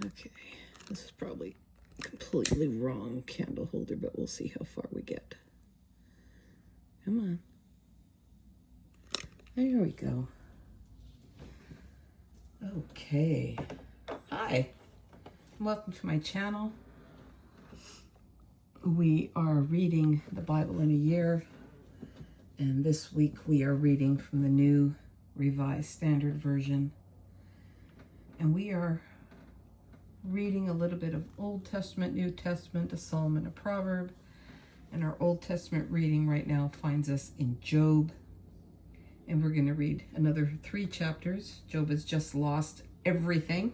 Okay, this is probably completely wrong candle holder, but we'll see how far we get. Come on. There we go. Okay. Hi. Welcome to my channel. We are reading the Bible in a year, and this week we are reading from the New Revised Standard Version. And we are reading a little bit of Old Testament, New Testament, a Psalm, and a proverb. And our Old Testament reading right now finds us in Job. And we're going to read another 3 chapters. Job has just lost everything.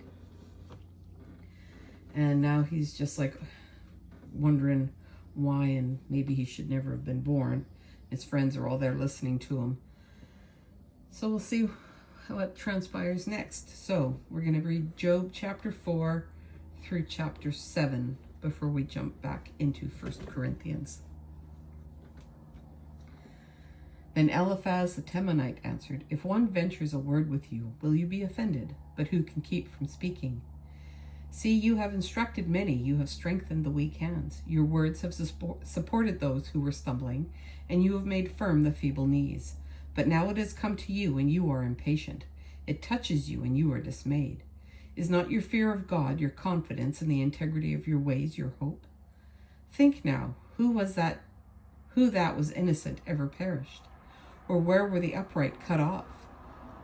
And now he's just like wondering why, and maybe he should never have been born. His friends are all there listening to him. So we'll see what transpires next. So we're going to read Job chapter 4 through chapter 7 before we jump back into 1 Corinthians. Then Eliphaz the Temanite answered, "If one ventures a word with you, will you be offended? But who can keep from speaking? See, you have instructed many, you have strengthened the weak hands. Your words have supported those who were stumbling, and you have made firm the feeble knees. But now it has come to you, and you are impatient. It touches you, and you are dismayed. Is not your fear of God, your confidence in the integrity of your ways, your hope? Think now, who that was innocent ever perished? Or where were the upright cut off?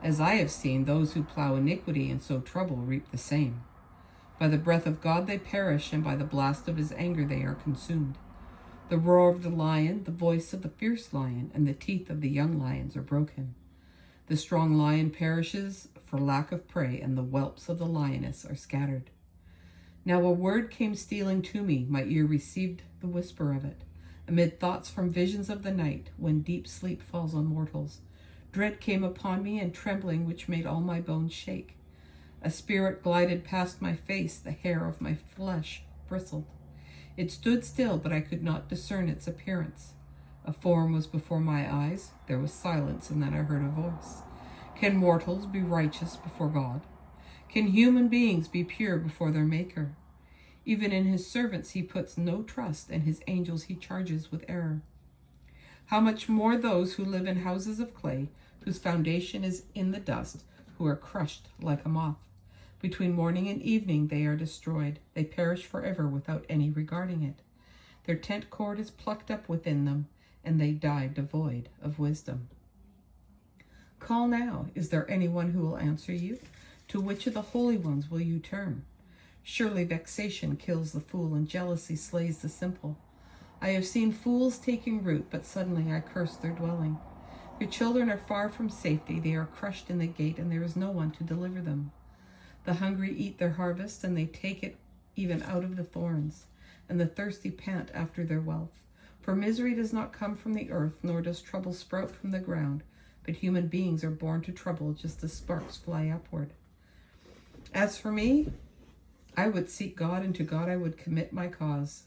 As I have seen, those who plow iniquity and sow trouble reap the same. By the breath of God they perish, and by the blast of his anger they are consumed. The roar of the lion, the voice of the fierce lion, and the teeth of the young lions are broken. The strong lion perishes for lack of prey, and the whelps of the lioness are scattered. Now a word came stealing to me, my ear received the whisper of it. Amid thoughts from visions of the night, when deep sleep falls on mortals, dread came upon me, and trembling which made all my bones shake. A spirit glided past my face, the hair of my flesh bristled. It stood still, but I could not discern its appearance. A form was before my eyes, there was silence, and then I heard a voice. Can mortals be righteous before God? Can human beings be pure before their Maker? Even in his servants he puts no trust, and his angels he charges with error. How much more those who live in houses of clay, whose foundation is in the dust, who are crushed like a moth. Between morning and evening they are destroyed. They perish forever without any regarding it. Their tent cord is plucked up within them, and they die devoid of wisdom. Call now, is there anyone who will answer you? To which of the holy ones will you turn? Surely vexation kills the fool, and jealousy slays the simple. I have seen fools taking root, but suddenly I curse their dwelling. Your children are far from safety, they are crushed in the gate, and there is no one to deliver them. The hungry eat their harvest, and they take it even out of the thorns, and the thirsty pant after their wealth. For misery does not come from the earth, nor does trouble sprout from the ground, but human beings are born to trouble just as sparks fly upward. As for me, I would seek God, and to God I would commit my cause.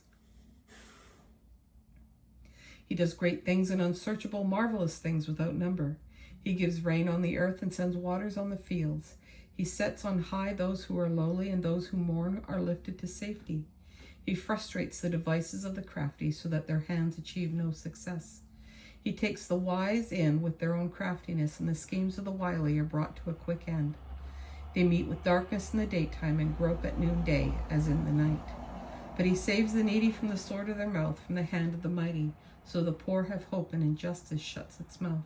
He does great things and unsearchable, marvelous things without number. He gives rain on the earth and sends waters on the fields. He sets on high those who are lowly, and those who mourn are lifted to safety. He frustrates the devices of the crafty so that their hands achieve no success. He takes the wise in with their own craftiness, and the schemes of the wily are brought to a quick end. They meet with darkness in the daytime and grope at noonday as in the night. But he saves the needy from the sword of their mouth, from the hand of the mighty, so the poor have hope, and injustice shuts its mouth.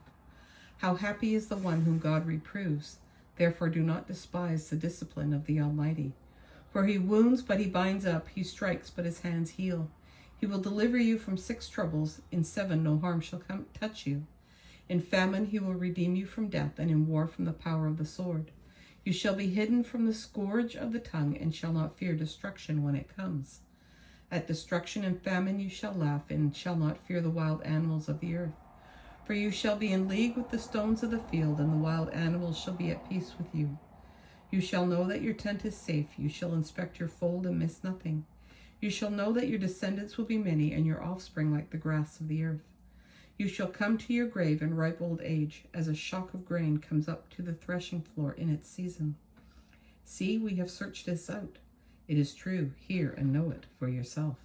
How happy is the one whom God reproves. Therefore do not despise the discipline of the Almighty. For he wounds, but he binds up. He strikes, but his hands heal. He will deliver you from 6 troubles. In 7 no harm shall touch you. In famine he will redeem you from death, and in war from the power of the sword. You shall be hidden from the scourge of the tongue, and shall not fear destruction when it comes. At destruction and famine you shall laugh, and shall not fear the wild animals of the earth. For you shall be in league with the stones of the field, and the wild animals shall be at peace with you. You shall know that your tent is safe. You shall inspect your fold and miss nothing. You shall know that your descendants will be many, and your offspring like the grass of the earth. You shall come to your grave in ripe old age, as a shock of grain comes up to the threshing floor in its season. See, we have searched this out. It is true. Hear and know it for yourself.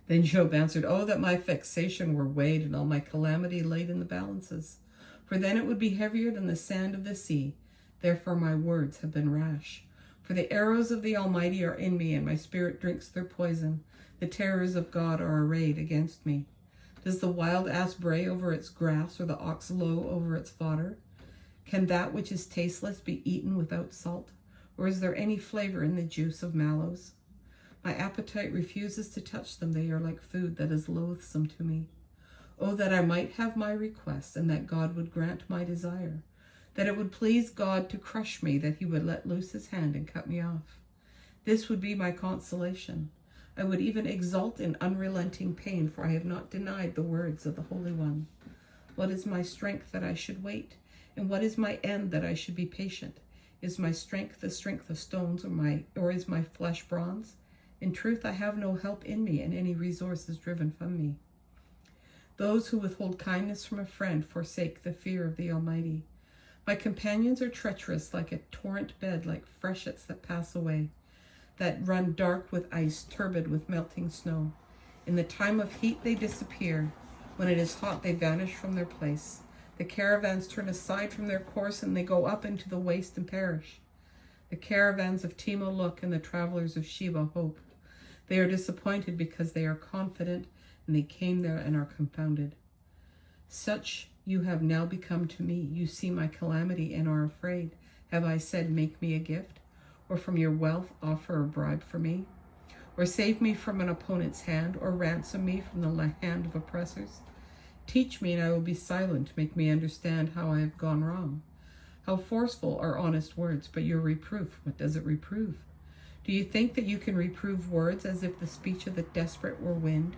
Then Job answered, Oh, that my vexation were weighed and all my calamity laid in the balances. For then it would be heavier than the sand of the sea. Therefore my words have been rash. For the arrows of the Almighty are in me, and my spirit drinks their poison. The terrors of God are arrayed against me. Does the wild ass bray over its grass, or the ox low over its fodder? Can that which is tasteless be eaten without salt? Or is there any flavor in the juice of mallows? My appetite refuses to touch them. They are like food that is loathsome to me. Oh, that I might have my request, and that God would grant my desire. That it would please God to crush me, that he would let loose his hand and cut me off. This would be my consolation. I would even exult in unrelenting pain, for I have not denied the words of the Holy One. What is my strength that I should wait? And what is my end that I should be patient? Is my strength the strength of stones, or is my flesh bronze? In truth, I have no help in me, and any resource is driven from me. Those who withhold kindness from a friend forsake the fear of the Almighty. My companions are treacherous, like a torrent bed, like freshets that pass away, that run dark with ice, turbid with melting snow. In the time of heat they disappear. When it is hot, they vanish from their place. The caravans turn aside from their course, and they go up into the waste and perish. The caravans of Timo look, and the travelers of Sheba hope. They are disappointed because they are confident, and they came there and are confounded. Such you have now become to me. You see my calamity and are afraid. Have I said, make me a gift? Or from your wealth offer a bribe for me? Or save me from an opponent's hand? Or ransom me from the hand of oppressors? Teach me and I will be silent. Make me understand how I have gone wrong. How forceful are honest words, but your reproof, what does it reprove? Do you think that you can reprove words as if the speech of the desperate were wind?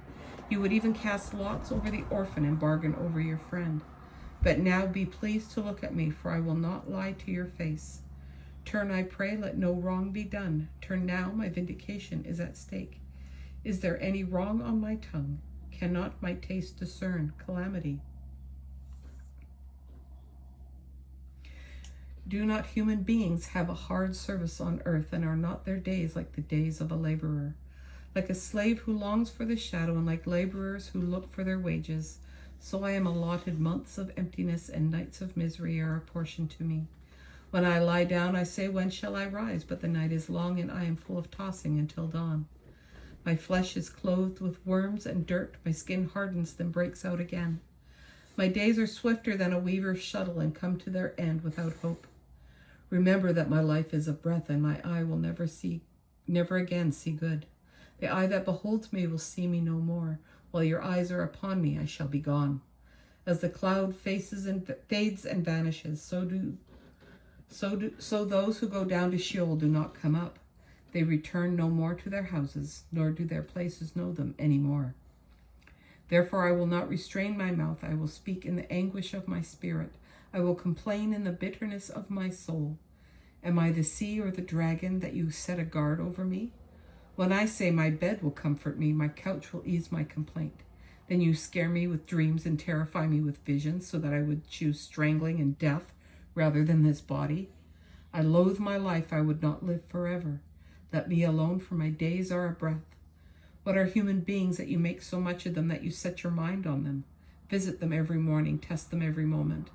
You would even cast lots over the orphan and bargain over your friend. But now be pleased to look at me, for I will not lie to your face. Turn, I pray, let no wrong be done. Turn now, my vindication is at stake. Is there any wrong on my tongue? Cannot my taste discern calamity? Do not human beings have a hard service on earth, and are not their days like the days of a laborer? Like a slave who longs for the shadow, and like laborers who look for their wages, so I am allotted months of emptiness, and nights of misery are apportioned to me. When I lie down, I say, when shall I rise? But the night is long, and I am full of tossing until dawn. My flesh is clothed with worms and dirt. My skin hardens, then breaks out again. My days are swifter than a weaver's shuttle, and come to their end without hope. Remember that my life is a breath, and my eye will never again see good. The eye that beholds me will see me no more. While your eyes are upon me, I shall be gone. As the cloud fades and vanishes, so those who go down to Sheol do not come up. They return no more to their houses, nor do their places know them any more. Therefore I will not restrain my mouth. I will speak in the anguish of my spirit. I will complain in the bitterness of my soul. Am I the sea or the dragon that you set a guard over me? When I say my bed will comfort me, my couch will ease my complaint, then you scare me with dreams and terrify me with visions, so that I would choose strangling and death rather than this body. I loathe my life. I would not live forever. Let me alone, for my days are a breath. What are human beings that you make so much of them that you set your mind on them? Visit them every morning, test them every moment.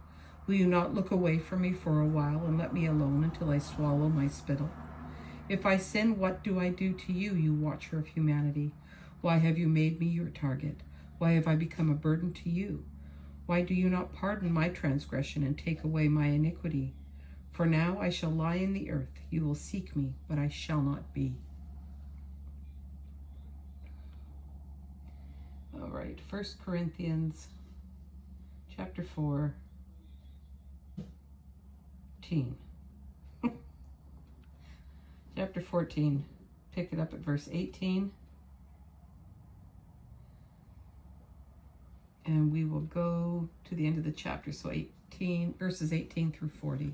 Will you not look away from me for a while and let me alone until I swallow my spittle? If I sin, what do I do to you, you watcher of humanity? Why have you made me your target? Why have I become a burden to you? Why do you not pardon my transgression and take away my iniquity? For now I shall lie in the earth. You will seek me, but I shall not be. All right, 1 Corinthians chapter 14. Chapter 14, pick it up at verse 18. And we will go to the end of the chapter, so verses 18 through 40.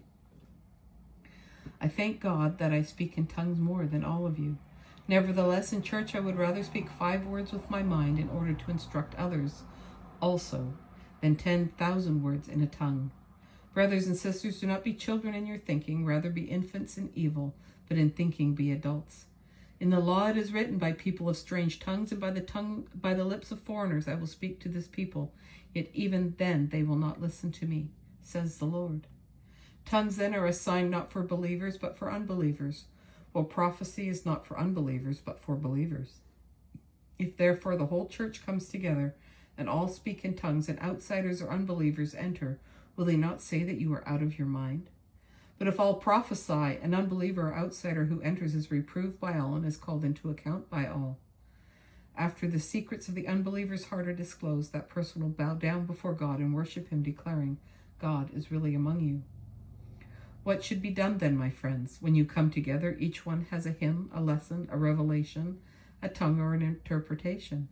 I thank God that I speak in tongues more than all of you. Nevertheless, in church I would rather speak 5 words with my mind in order to instruct others also than 10,000 words in a tongue. Brothers and sisters, do not be children in your thinking, rather be infants in evil, but in thinking be adults. In the law it is written, by people of strange tongues and by the lips of foreigners I will speak to this people, yet even then they will not listen to me, says the Lord. Tongues then are a sign not for believers but for unbelievers, while prophecy is not for unbelievers but for believers. If therefore the whole church comes together and all speak in tongues and outsiders or unbelievers enter, will they not say that you are out of your mind? But if all prophesy, an unbeliever or outsider who enters is reproved by all and is called into account by all. After the secrets of the unbeliever's heart are disclosed, that person will bow down before God and worship him, declaring, God is really among you. What should be done then, my friends? When you come together, each one has a hymn, a lesson, a revelation, a tongue, or an interpretation.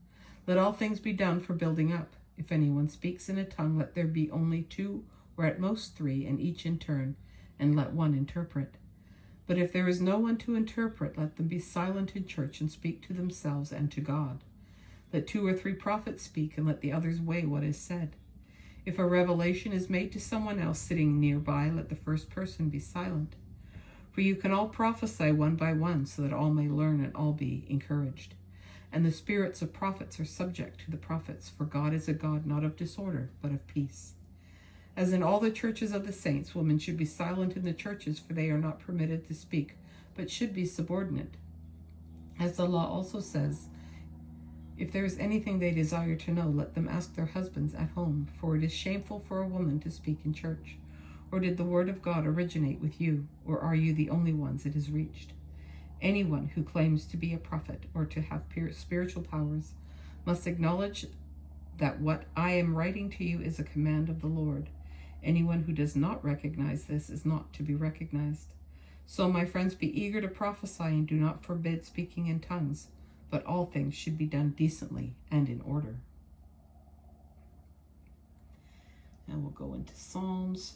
Let all things be done for building up. If anyone speaks in a tongue, let there be only 2 or at most 3, and each in turn, and let one interpret. But if there is no one to interpret, let them be silent in church and speak to themselves and to God. Let 2 or 3 prophets speak, and let the others weigh what is said. If a revelation is made to someone else sitting nearby, let the first person be silent. For you can all prophesy one by one, so that all may learn and all be encouraged. And the spirits of prophets are subject to the prophets, for God is a God not of disorder, but of peace. As in all the churches of the saints, women should be silent in the churches, for they are not permitted to speak, but should be subordinate. As the law also says, if there is anything they desire to know, let them ask their husbands at home, for it is shameful for a woman to speak in church. Or did the word of God originate with you, or are you the only ones it has reached? Anyone who claims to be a prophet or to have spiritual powers must acknowledge that what I am writing to you is a command of the Lord. Anyone who does not recognize this is not to be recognized. So, my friends, be eager to prophesy and do not forbid speaking in tongues, but all things should be done decently and in order. Now we'll go into Psalms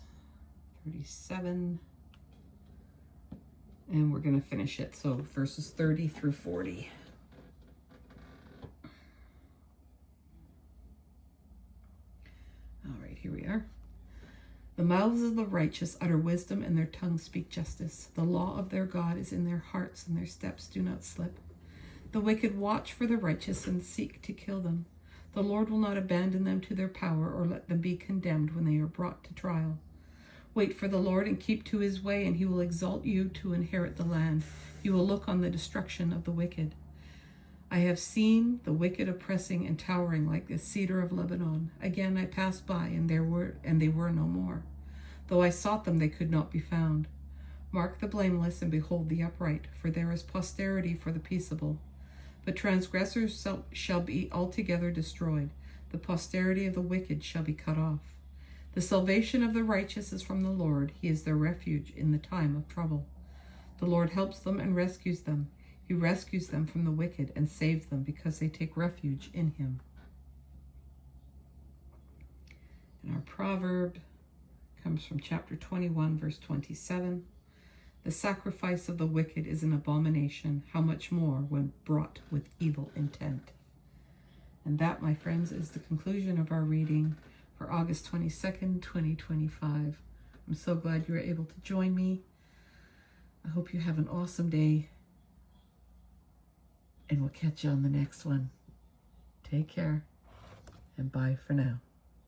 37, and we're going to finish it. So verses 30 through 40. All right, here we are. The mouths of the righteous utter wisdom, and their tongues speak justice. The law of their God is in their hearts, and their steps do not slip. The wicked watch for the righteous and seek to kill them. The Lord will not abandon them to their power, or let them be condemned when they are brought to trial. Wait for the Lord and keep to his way, and he will exalt you to inherit the land. You will look on the destruction of the wicked. I have seen the wicked oppressing and towering like the cedar of Lebanon. Again I passed by, and they were no more. Though I sought them, they could not be found. Mark the blameless and behold the upright, for there is posterity for the peaceable. But transgressors shall be altogether destroyed. The posterity of the wicked shall be cut off. The salvation of the righteous is from the Lord. He is their refuge in the time of trouble. The Lord helps them and rescues them. He rescues them from the wicked and saves them because they take refuge in him. And our proverb comes from chapter 21, verse 27. The sacrifice of the wicked is an abomination, how much more when brought with evil intent. And that, my friends, is the conclusion of our reading for August 22nd, 2025. I'm so glad you were able to join me. I hope you have an awesome day, and we'll catch you on the next one. Take care, and bye for now.